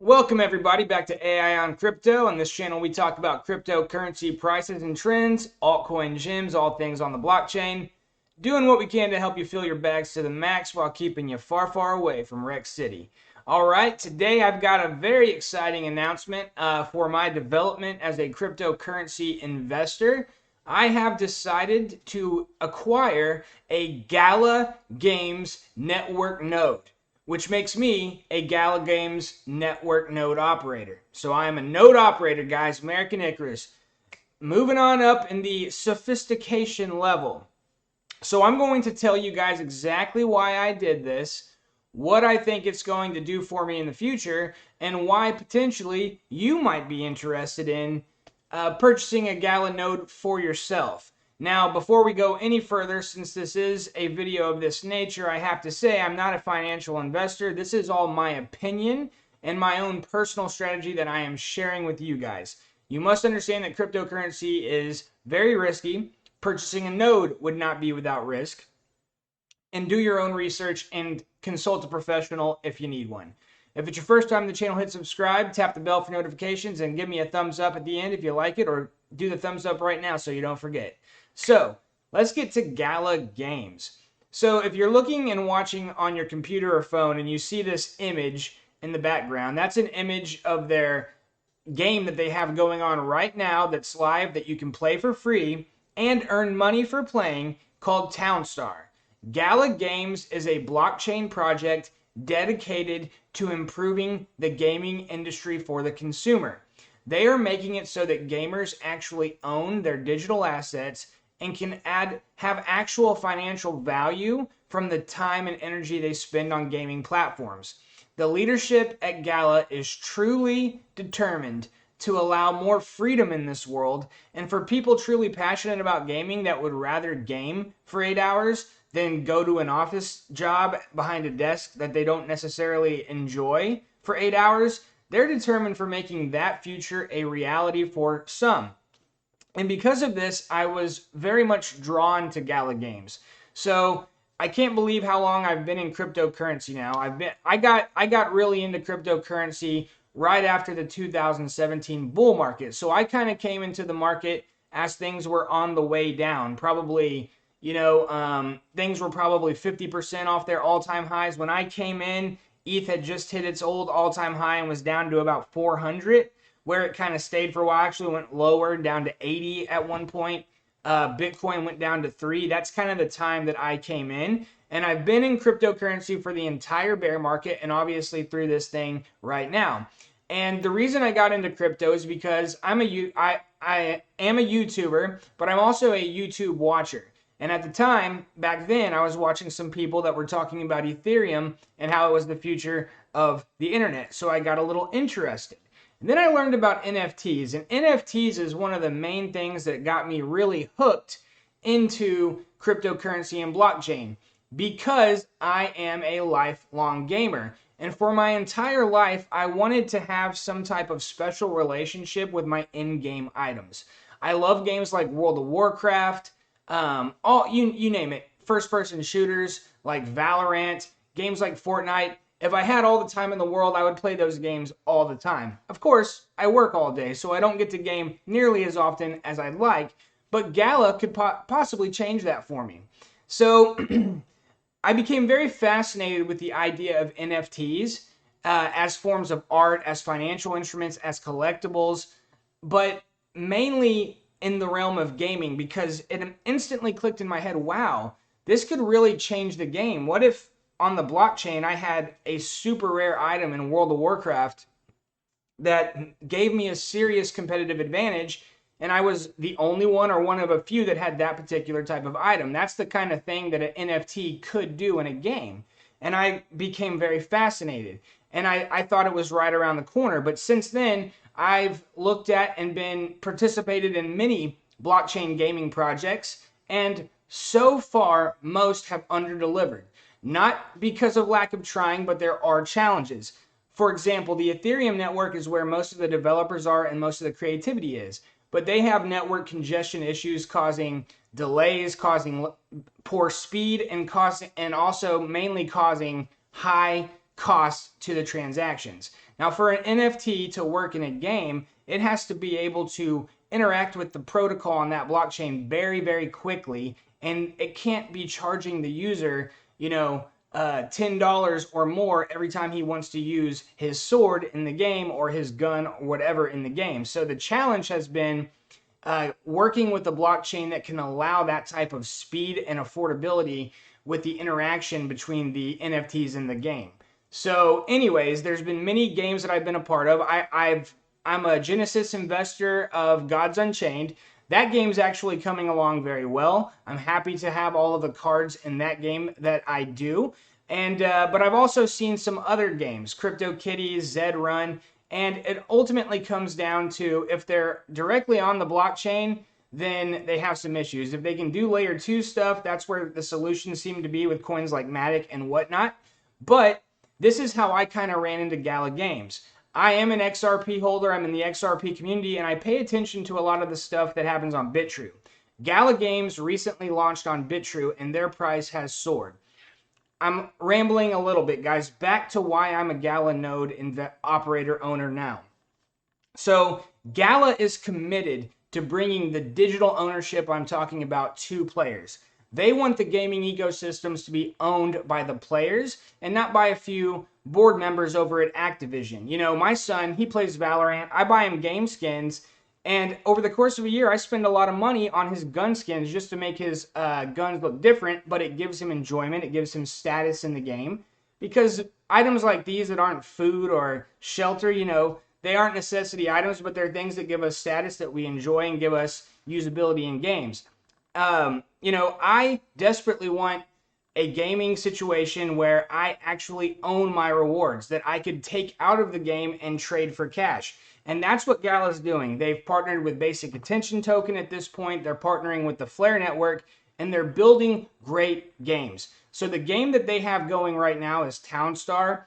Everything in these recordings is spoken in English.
Welcome everybody back to AI on Crypto. On this channel, we talk about cryptocurrency prices and trends, altcoin gems, all things on the blockchain, doing what we can to help you fill your bags to the max while keeping you far, far away from Wreck City. All right, today I've got a very exciting announcement for my development as a cryptocurrency investor. I have decided to acquire a GALA Games Network Node, which makes me a GALA Games Network node operator. So I am a node operator, guys, American Icarus. Moving on up in the sophistication level. So I'm going to tell you guys exactly why I did this, what I think it's going to do for me in the future, and why potentially you might be interested in purchasing a GALA node for yourself. Now, before we go any further, since this is a video of this nature, I have to say I'm not a financial investor. This is all my opinion and my own personal strategy that I am sharing with you guys. You must understand that cryptocurrency is very risky. Purchasing a node would not be without risk. And do your own research and consult a professional if you need one. If it's your first time on the channel, hit subscribe, tap the bell for notifications, and give me a thumbs up at the end if you like it, or do the thumbs up right now so you don't forget. So let's get to GALA Games. So if you're looking and watching on your computer or phone and you see this image in the background, that's an image of their game that they have going on right now that's live that you can play for free and earn money for playing, called Townstar. GALA Games is a blockchain project dedicated to improving the gaming industry for the consumer. They are making it so that gamers actually own their digital assets and can have actual financial value from the time and energy they spend on gaming platforms. The leadership at GALA is truly determined to allow more freedom in this world, and for people truly passionate about gaming that would rather game for 8 hours than go to an office job behind a desk that they don't necessarily enjoy for 8 hours, they're determined for making that future a reality for some. And because of this, I was very much drawn to GALA Games. So I can't believe how long I've been in cryptocurrency now. I got really into cryptocurrency right after the 2017 bull market. So I kind of came into the market as things were on the way down. Probably, things were probably 50% off their all-time highs. When I came in, ETH had just hit its old all-time high and was down to about 400, where it kind of stayed for a while. Actually went lower, down to 80 at one point. Bitcoin went down to 3. That's kind of the time that I came in. And I've been in cryptocurrency for the entire bear market and obviously through this thing right now. And the reason I got into crypto is because I am a YouTuber, but I'm also a YouTube watcher. And at the time, back then, I was watching some people that were talking about Ethereum and how it was the future of the internet. So I got a little interested. And then I learned about NFTs. And NFTs is one of the main things that got me really hooked into cryptocurrency and blockchain, because I am a lifelong gamer. And for my entire life, I wanted to have some type of special relationship with my in-game items. I love games like World of Warcraft, you name it, first-person shooters like Valorant, games like Fortnite. If I had all the time in the world, I would play those games all the time. Of course, I work all day, so I don't get to game nearly as often as I'd like, but GALA could possibly change that for me. So I became very fascinated with the idea of NFTs as forms of art, as financial instruments, as collectibles, but mainly in the realm of gaming, because it instantly clicked in my head, wow, this could really change the game. What if on the blockchain I had a super rare item in World of Warcraft that gave me a serious competitive advantage, and I was the only one or one of a few that had that particular type of item? That's the kind of thing that an NFT could do in a game. And I became very fascinated. And I thought it was right around the corner. But since then, I've looked at and been participated in many blockchain gaming projects. And so far, most have underdelivered. Not because of lack of trying, but there are challenges. For example, the Ethereum network is where most of the developers are and most of the creativity is. But they have network congestion issues causing delays, causing poor speed, and also mainly causing high cost to the transactions. Now, for an NFT to work in a game, it has to be able to interact with the protocol on that blockchain very, very quickly, and it can't be charging the user, $10 or more every time he wants to use his sword in the game or his gun or whatever in the game. So the challenge has been working with a blockchain that can allow that type of speed and affordability with the interaction between the NFTs in the game. So anyways, there's been many games that I've been a part of. I'm a Genesis investor of Gods Unchained. That game's actually coming along very well. I'm happy to have all of the cards in that game that I do. But I've also seen some other games, CryptoKitties, Zed Run, and it ultimately comes down to if they're directly on the blockchain, then they have some issues. If they can do layer 2 stuff, that's where the solutions seem to be with coins like Matic and whatnot. But this is how I kind of ran into GALA Games. I am an XRP holder. I'm in the XRP community, and I pay attention to a lot of the stuff that happens on BitTrue. GALA Games recently launched on BitTrue, and their price has soared. I'm rambling a little bit, guys. Back to why I'm a GALA Node operator owner now. So GALA is committed to bringing the digital ownership I'm talking about to players. They want the gaming ecosystems to be owned by the players and not by a few board members over at Activision. My son, he plays Valorant. I buy him game skins, and over the course of a year, I spend a lot of money on his gun skins just to make his guns look different, but it gives him enjoyment. It gives him status in the game, because items like these that aren't food or shelter, they aren't necessity items, but they're things that give us status that we enjoy and give us usability in games. I desperately want a gaming situation where I actually own my rewards that I could take out of the game and trade for cash. And that's what GALA's doing. They've partnered with Basic Attention Token at this point. They're partnering with the Flare Network, and they're building great games. So the game that they have going right now is Townstar.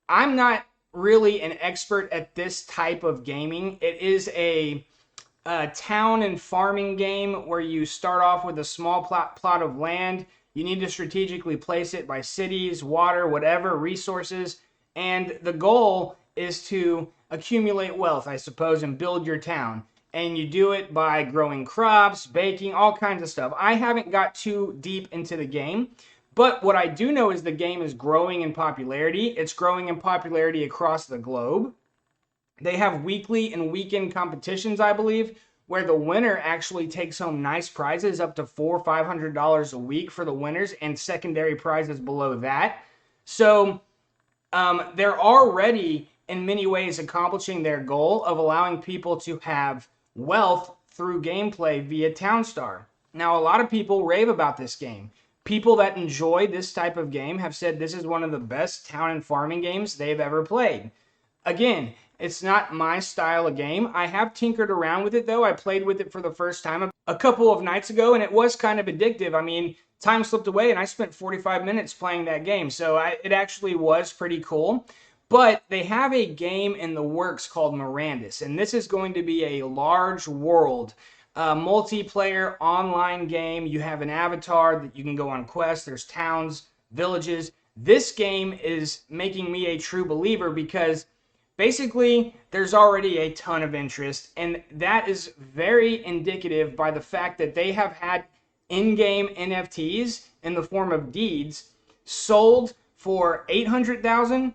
I'm not really an expert at this type of gaming. It is a town and farming game where you start off with a small plot of land. You need to strategically place it by cities, water, whatever, resources. And the goal is to accumulate wealth, I suppose, and build your town. And you do it by growing crops, baking, all kinds of stuff. I haven't got too deep into the game, but what I do know is the game is growing in popularity. It's growing in popularity across the globe. They have weekly and weekend competitions, I believe, where the winner actually takes home nice prizes up to $400 or $500 a week for the winners, and secondary prizes below that. So they're already in many ways accomplishing their goal of allowing people to have wealth through gameplay via Townstar. Now, a lot of people rave about this game. People that enjoy this type of game have said this is one of the best town and farming games they've ever played. Again, it's not my style of game. I have tinkered around with it, though. I played with it for the first time a couple of nights ago, and it was kind of addictive. I mean, time slipped away, and I spent 45 minutes playing that game, so it actually was pretty cool. But they have a game in the works called Mirandas, and this is going to be a large world, multiplayer online game. You have an avatar that you can go on quests. There's towns, villages. This game is making me a true believer because basically, there's already a ton of interest, and that is very indicative by the fact that they have had in-game NFTs in the form of deeds sold for $800,000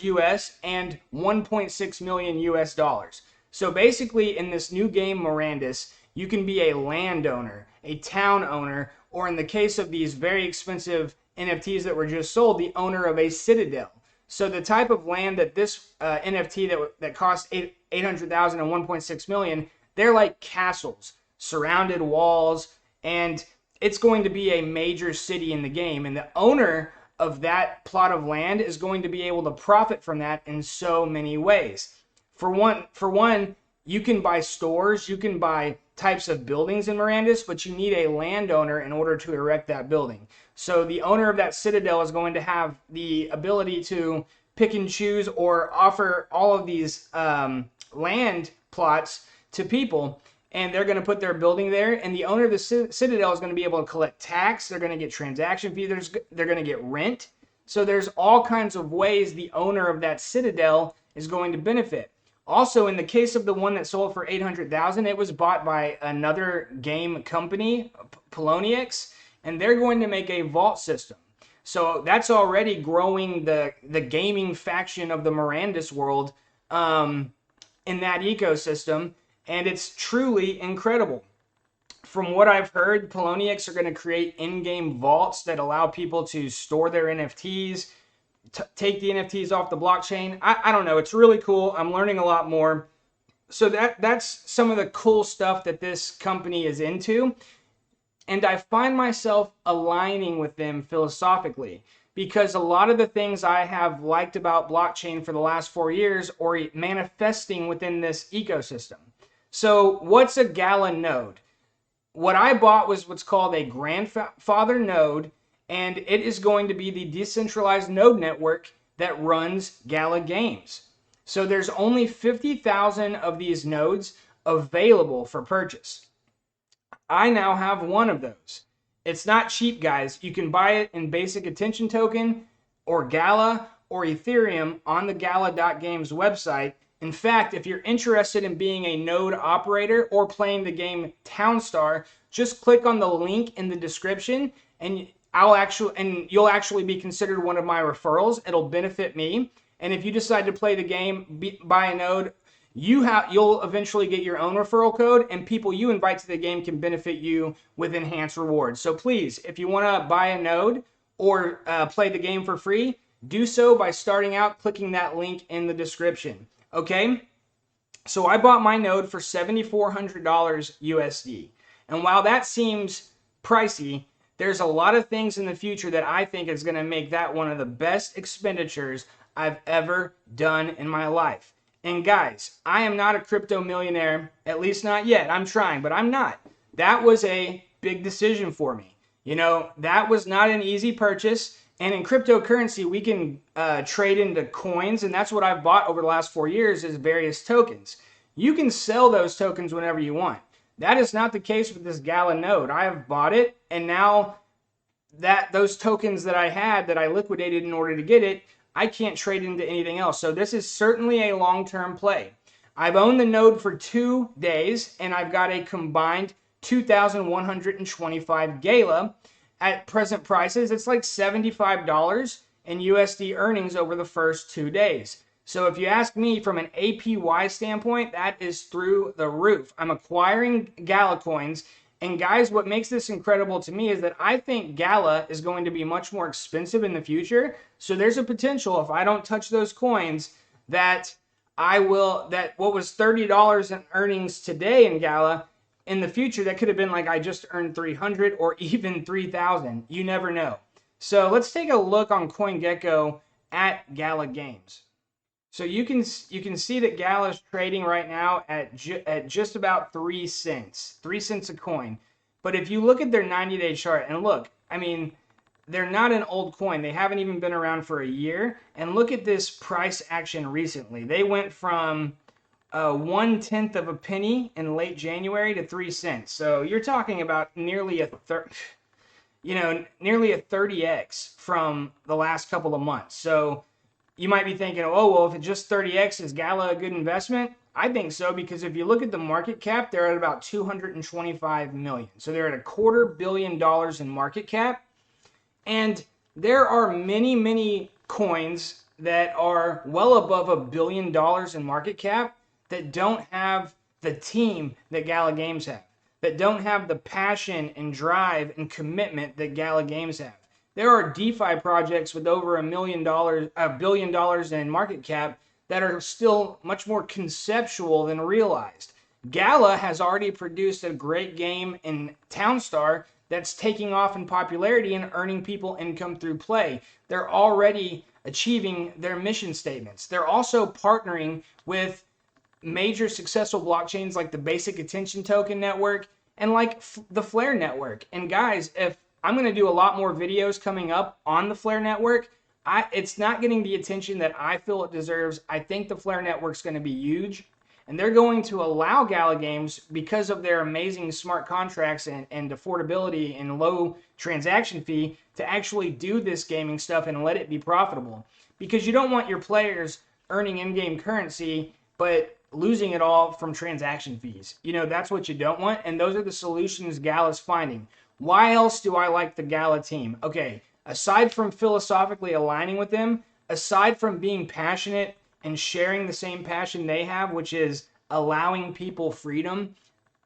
US and 1.6 million US dollars. So basically, in this new game Mirandas, you can be a landowner, a town owner, or in the case of these very expensive NFTs that were just sold, the owner of a citadel. So the type of land that this NFT that costs $800,000 and 1.6 million, they're like castles, surrounded walls, and it's going to be a major city in the game. And the owner of that plot of land is going to be able to profit from that in so many ways. For one, you can buy stores, you can buy types of buildings in Mirandas, but you need a landowner in order to erect that building. So the owner of that citadel is going to have the ability to pick and choose or offer all of these land plots to people, and they're going to put their building there, and the owner of the citadel is going to be able to collect tax. They're going to get transaction fees. They're going to get rent. So there's all kinds of ways the owner of that citadel is going to benefit. Also, in the case of the one that sold for 800,000, it was bought by another game company, Poloniex, and they're going to make a vault system. So that's already growing the gaming faction of the Mirandas world in that ecosystem, and it's truly incredible. From what I've heard, Poloniex are going to create in-game vaults that allow people to store their NFTs, take the NFTs off the blockchain. I don't know. It's really cool. I'm learning a lot more. So that's some of the cool stuff that this company is into. And I find myself aligning with them philosophically, because a lot of the things I have liked about blockchain for the last 4 years are manifesting within this ecosystem. So what's a GALA node? What I bought was what's called a grandfather node, and it is going to be the decentralized node network that runs GALA games. So there's only 50,000 of these nodes available for purchase. I now have one of those. It's not cheap, guys. You can buy it in basic attention token or GALA or Ethereum on the gala.games website. In fact, if you're interested in being a node operator or playing the game Townstar, just click on the link in the description and you'll actually be considered one of my referrals. It'll benefit me. And if you decide to play the game, buy a node, you'll eventually get your own referral code, and people you invite to the game can benefit you with enhanced rewards. So please, if you want to buy a node or play the game for free, do so by starting out clicking that link in the description. Okay, so I bought my node for $7,400 USD. And while that seems pricey, there's a lot of things in the future that I think is going to make that one of the best expenditures I've ever done in my life. And guys, I am not a crypto millionaire, at least not yet. I'm trying, but I'm not. That was a big decision for me. You know, that was not an easy purchase. And in cryptocurrency, we can trade into coins, and that's what I've bought over the last 4 years is various tokens. You can sell those tokens whenever you want. That is not the case with this GALA node. I have bought it, and now that those tokens that I had that I liquidated in order to get it, I can't trade into anything else. So this is certainly a long-term play. I've owned the node for 2 days, and I've got a combined 2,125 GALA. At present prices, it's like $75 in USD earnings over the first 2 days. So if you ask me from an APY standpoint, that is through the roof. I'm acquiring GALA coins. And guys, what makes this incredible to me is that I think GALA is going to be much more expensive in the future. So there's a potential, if I don't touch those coins, that what was $30 in earnings today in GALA, in the future, that could have been like I just earned 300 or even 3,000. You never know. So let's take a look on CoinGecko at GALA Games. So you can see that GALA is trading right now at just about 3 cents, 3 cents a coin. But if you look at their 90-day chart, and look, I mean, they're not an old coin. They haven't even been around for a year. And look at this price action recently. They went from 1/10 of a penny in late January to 3 cents. So you're talking about nearly a 30x from the last couple of months. So you might be thinking, oh, well, if it's just 30x, is GALA a good investment? I think so, because if you look at the market cap, they're at about 225 million. So they're at $250 million in market cap. And there are many, many coins that are well above $1 billion in market cap that don't have the team that GALA Games have, that don't have the passion and drive and commitment that GALA Games have. There are DeFi projects with over $1 billion in market cap that are still much more conceptual than realized. GALA has already produced a great game in Townstar that's taking off in popularity and earning people income through play. They're already achieving their mission statements. They're also partnering with major successful blockchains like the Basic Attention Token Network and like the Flare Network. And guys, if I'm going to do a lot more videos coming up on the Flare Network, it's not getting the attention that I feel it deserves. I think the Flare Network's going to be huge, and they're going to allow GALA Games, because of their amazing smart contracts and affordability and low transaction fee, to actually do this gaming stuff and let it be profitable. Because you don't want your players earning in-game currency but losing it all from transaction fees. You know, that's what you don't want, and those are the solutions GALA's finding. Why else do I like the GALA team? Okay, aside from philosophically aligning with them, aside from being passionate and sharing the same passion they have, which is allowing people freedom,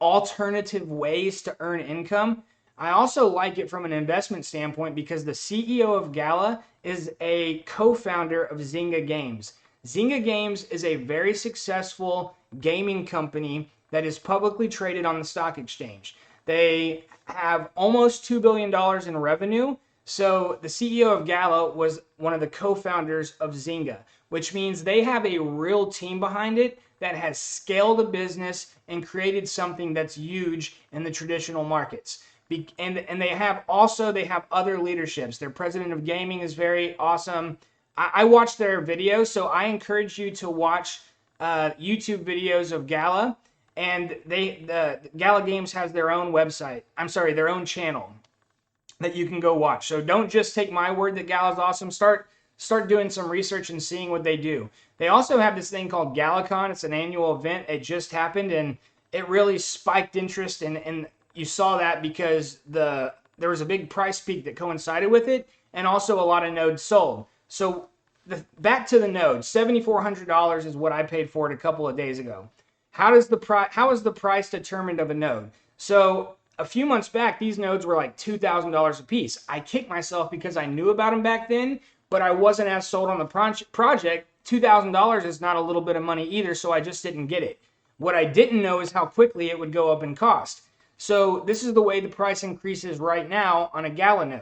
alternative ways to earn income, I also like it from an investment standpoint because the CEO of GALA is a co-founder of Zynga Games. Zynga Games is a very successful gaming company that is publicly traded on the stock exchange. They have almost $2 billion in revenue. So the CEO of GALA was one of the co-founders of Zynga, which means they have a real team behind it that has scaled a business and created something that's huge in the traditional markets. And they have other leaderships. Their president of gaming is very awesome. I watch their videos, so I encourage you to watch YouTube videos of GALA. And the GALA Games has their own website. Their own channel that you can go watch. So don't just take my word that GALA's awesome. Start doing some research and seeing what they do. They also have this thing called GalaCon. It's an annual event. It just happened, and it really spiked interest. And you saw that because there was a big price peak that coincided with it, and also a lot of nodes sold. So back to the node, $7,400 is what I paid for it a couple of days ago. How is the price determined of a node? So a few months back, these nodes were like $2,000 a piece. I kicked myself because I knew about them back then, but I wasn't as sold on the project. $2,000 is not a little bit of money either, so I just didn't get it. What I didn't know is how quickly it would go up in cost. So this is the way the price increases right now on a GALA node.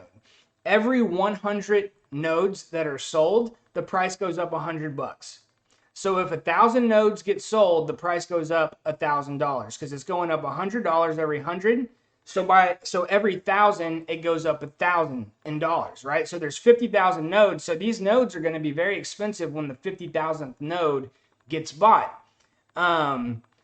Every 100 nodes that are sold, the price goes up $100. So if 1,000 nodes get sold, the price goes up $1,000 because it's going up $100 every 100. So every 1,000, it goes up $1,000 in dollars, right? So there's 50,000 nodes. So these nodes are going to be very expensive when the 50,000th node gets bought.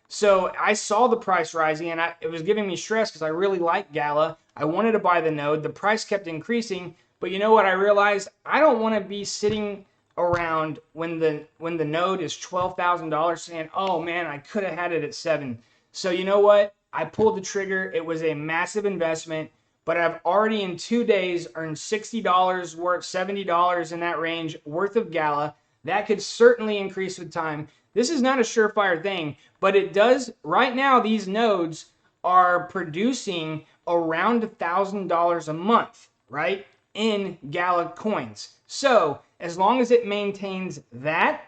So I saw the price rising, and it was giving me stress because I really like GALA. I wanted to buy the node. The price kept increasing, but you know what I realized? I don't want to be sitting around when the node is $12,000 saying, oh man, I could have had it at $7,000. So you know what? I pulled the trigger. It was a massive investment, but I've already in 2 days earned $60 worth, $70 in that range worth of GALA. That could certainly increase with time. This is not a surefire thing, but it does. Right now, these nodes are producing around $1,000 a month, right, in GALA coins. So as long as it maintains that,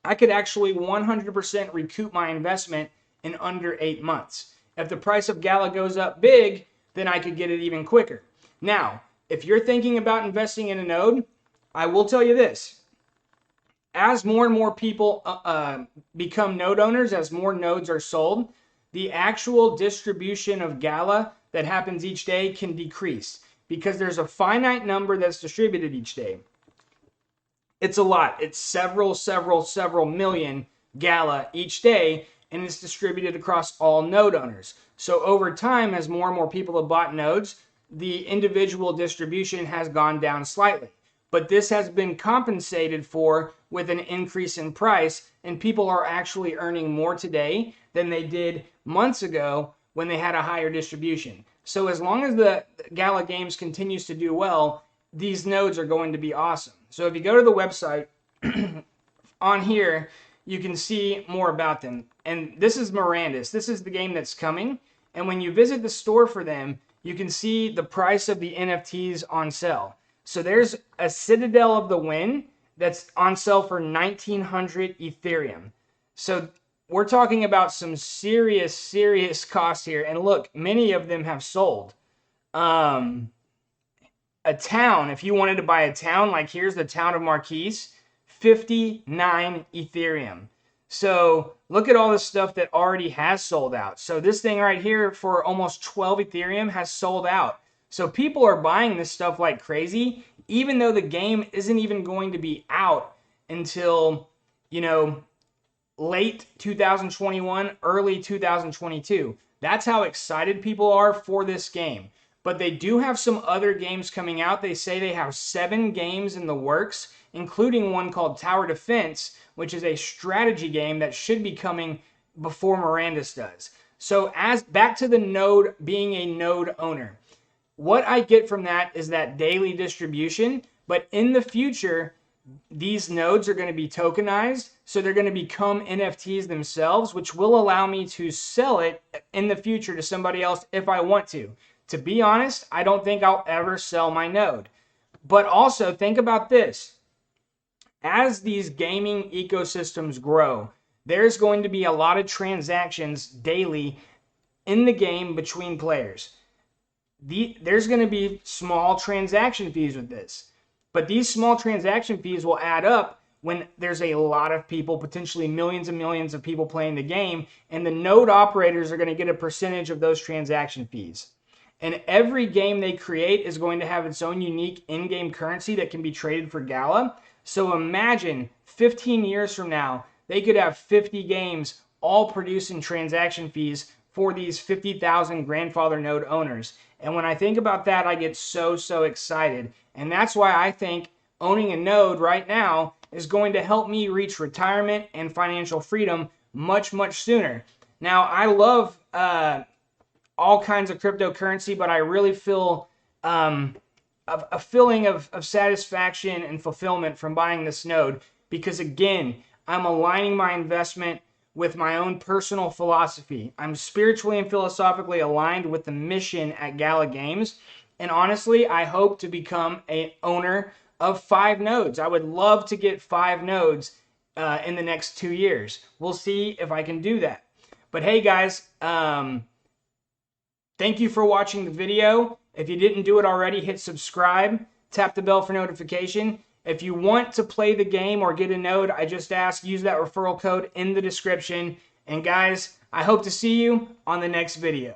I could actually 100% recoup my investment in under 8 months. If the price of GALA goes up big, then I could get it even quicker. Now, if you're thinking about investing in a node, I will tell you this. As more and more people become node owners, as more nodes are sold, the actual distribution of GALA that happens each day can decrease because there's a finite number that's distributed each day. It's a lot. It's several million GALA each day, and it's distributed across all node owners. So over time, as more and more people have bought nodes, the individual distribution has gone down slightly. But this has been compensated for with an increase in price, and people are actually earning more today than they did months ago when they had a higher distribution. So as long as the GALA Games continues to do well, these nodes are going to be awesome. So if you go to the website, on here, you can see more about them. And this is Mirandas. This is the game that's coming. And when you visit the store for them, you can see the price of the NFTs on sale. So there's a Citadel of the Wind that's on sale for 1,900 Ethereum. So we're talking about some serious cost here. And look, many of them have sold. A town, if you wanted to buy a town, like here's the town of Marquise, 59 Ethereum. So look at all this stuff that already has sold out. So this thing right here for almost 12 Ethereum has sold out. So people are buying this stuff like crazy, even though the game isn't even going to be out until, late 2021, early 2022. That's how excited people are for this game. But they do have some other games coming out. They say they have 7 games in the works, including one called Tower Defense, which is a strategy game that should be coming before Mirandas does. So as back to the node, being a node owner, what I get from that is that daily distribution. But in the future, these nodes are going to be tokenized, so they're going to become NFTs themselves, which will allow me to sell it in the future to somebody else if I want to. To be honest, I don't think I'll ever sell my node. But also think about this. As these gaming ecosystems grow, there's going to be a lot of transactions daily in the game between players. There's going to be small transaction fees with this. But these small transaction fees will add up when there's a lot of people, potentially millions and millions of people playing the game, and the node operators are going to get a percentage of those transaction fees. And every game they create is going to have its own unique in-game currency that can be traded for GALA. So imagine 15 years from now, they could have 50 games all producing transaction fees for these 50,000 grandfather node owners. And when I think about that, I get so excited. And that's why I think owning a node right now is going to help me reach retirement and financial freedom much sooner. Now, I love all kinds of cryptocurrency, but I really feel a feeling of satisfaction and fulfillment from buying this node because, again, I'm aligning my investment with my own personal philosophy. I'm spiritually and philosophically aligned with the mission at GALA Games. And honestly, I hope to become an owner of 5 nodes. I would love to get 5 nodes in the next 2 years. We'll see if I can do that. But hey, guys, thank you for watching the video. If you didn't do it already, hit subscribe, tap the bell for notification. If you want to play the game or get a node, I just ask, use that referral code in the description. And guys, I hope to see you on the next video.